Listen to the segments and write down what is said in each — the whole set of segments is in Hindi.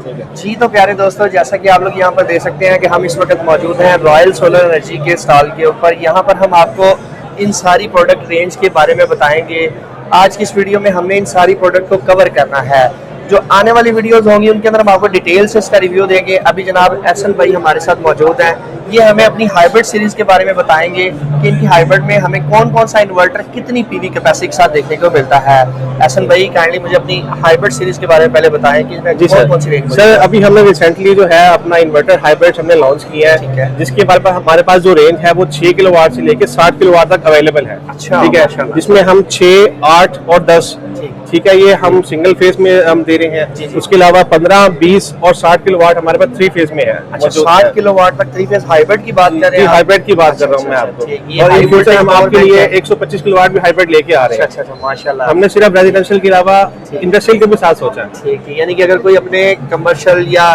जी तो प्यारे दोस्तों, जैसा कि आप लोग यहाँ पर देख सकते हैं कि हम इस वक्त मौजूद हैं रॉयल सोलर एनर्जी के स्टॉल के ऊपर। यहाँ पर हम आपको इन सारी प्रोडक्ट रेंज के बारे में बताएंगे। आज की इस वीडियो में हमने इन सारी प्रोडक्ट को कवर करना है। जो आने वाली वीडियोस होंगी उनके अंदर हम आपको डिटेल से इसका रिव्यू देंगे। अभी जनाब एहसन भाई हमारे साथ मौजूद हैं, ये हमें अपनी हाइब्रिड सीरीज के बारे में बताएंगे कि इनकी हाइब्रिड में हमें कौन कौन सा इन्वर्टर कितनी पीवी कैपेसिटी के साथ देखने को मिलता है। एहसन भाई काइंडली मुझे अपनी हाइब्रिड सीरीज के बारे में पहले बताएं कि इसमें कौन सी रेंज। सर अभी हमने रिसेंटली जो है अपना इन्वर्टर हाइब्रिड हमने लॉन्च किया है, जिसके हमारे पास जो रेंज है वो 6 किलोवाट से लेकर 60 किलोवाट तक अवेलेबल है। अच्छा, ठीक है, जिसमें हम 6, 8 और 10 ठीक है, ये हम सिंगल फेज में हम दे रहे हैं। उसके अलावा 15, 20 और 60 किलोवाट हमारे पास 3 फेज में है। अच्छा, 60 किलोवाट तक 3 फेज हाइब्रिड की बात कर रहे हैं? हाइब्रिड की बात कर रहा हूँ मैं आपको। और इन फ्यूचर हम आपके लिए 125 किलोवाट भी हाइब्रिड लेके आ रहे हैं। अच्छा, माशाल्लाह। हमने सिर्फ रेजिडेंशियल के अलावा इंडस्ट्रियल के भी साथ सोचा है। ठीक है, यानी कि अगर कोई अपने कमर्शियल या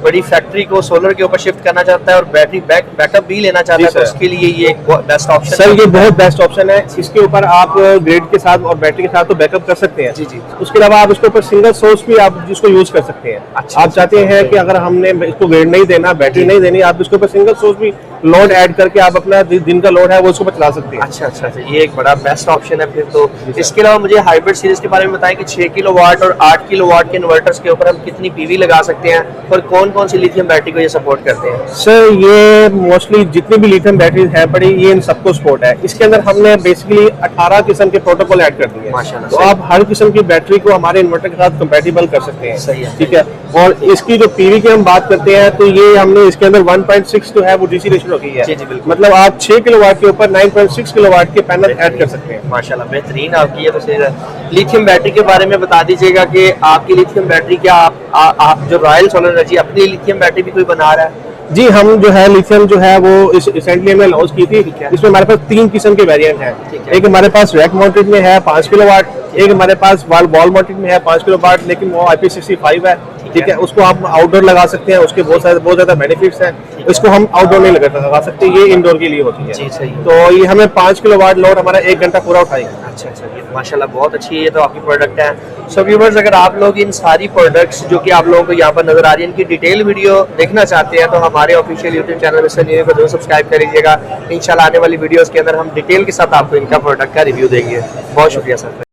बड़ी फैक्ट्री को सोलर के ऊपर शिफ्ट करना चाहता है और बैटरी बैकअप भी लेना चाहता है तो उसके लिए ये एक बेस्ट ऑप्शन सर, ये बहुत बेस्ट ऑप्शन है। इसके ऊपर आप ग्रिड के साथ और बैटरी के साथ तो बैकअप कर सकते हैं। जी। उसके अलावा आप इसके ऊपर सिंगल सोर्स भी आप जिसको यूज कर सकते हैं। अच्छा, आप चाहते हैं कि अगर हमने इसको ग्रिड नहीं देना, बैटरी नहीं देनी, आप इसके ऊपर सिंगल सोर्स भी लोड ऐड करके आप अपना दिन का लोड है वो उसको चला सकते हैं। अच्छा, ये एक बड़ा बेस्ट ऑप्शन है फिर तो। इसके अलावा मुझे हाइब्रिड सीरीज के बारे में बताएं कि 6 किलोवाट और 8 किलोवाट के इन्वर्टर्स के ऊपर हम कितनी पीवी लगा सकते हैं और कौन कौन सी लिथियम बैटरी को ये सपोर्ट करते हैं। सर ये मोस्टली जितनी भी लिथियम बैटरीज है पड़ी, ये इन सबको सपोर्ट है। इसके अंदर हमने बेसिकली 18 किस्म के प्रोटोकॉल ऐड कर दिए हैं, तो आप हर किस्म की बैटरी को हमारे इन्वर्टर के साथ कंपैटिबल कर सकते हैं। सही है, ठीक है। और इसकी जो पीवी की हम बात करते हैं तो ये हमने इसके अंदर 1.6 जो है वो डीसी रेशियो रखी है। जी, बिल्कुल। मतलब आप 6 किलोवाट के ऊपर 9.6 किलोवाट के पैनल ऐड कर सकते हैं। माशाल्लाह, बेहतरीन आपकी ये तो सही है। लिथियम बैटरी के बारे में बता दीजिएगा कि आपकी लिथियम बैटरी क्या आप जो रॉयल सोलर एनर्जी अपनी लिथियम बैटरी भी कोई बना रहा है? जी, हम जो है लिथियम जो है वो रिसेंटली हमने लॉन्च की थी। इसमें हमारे पास 3 किस्म के वेरिएंट हैं। एक हमारे पास रैक माउंटेड में है 5 किलोवाट, एक हमारे पास वॉल माउंटेड में है 5 किलोवाट, लेकिन वो IP65 है। ठीक है, उसको आप आउटडोर लगा सकते हैं, उसके बहुत ज्यादा बेनिफिट्स हैं। इसको हम आउटडोर नहीं लगा सकते, ये इंडोर के लिए होती है। जी, सही। तो ये हमें 5 किलोवाट लोड हमारा 1 घंटा पूरा उठाएगा। अच्छा, ये माशाल्लाह बहुत अच्छी ये तो आपकी प्रोडक्ट है। सो व्यूअर्स, अगर आप लोग इन सारी प्रोडक्ट्स जो कि आप लोगों को यहाँ पर नजर आ रही है इनकी डिटेल वीडियो देखना चाहते हैं तो हमारे ऑफिशियल यूट्यूब चैनल में से को जरूर सब्सक्राइब कर लीजिएगा। इंशाल्लाह आने वाली वीडियोस के अंदर हम डिटेल के साथ आपको इनका प्रोडक्ट का रिव्यू देंगे। बहुत शुक्रिया सर।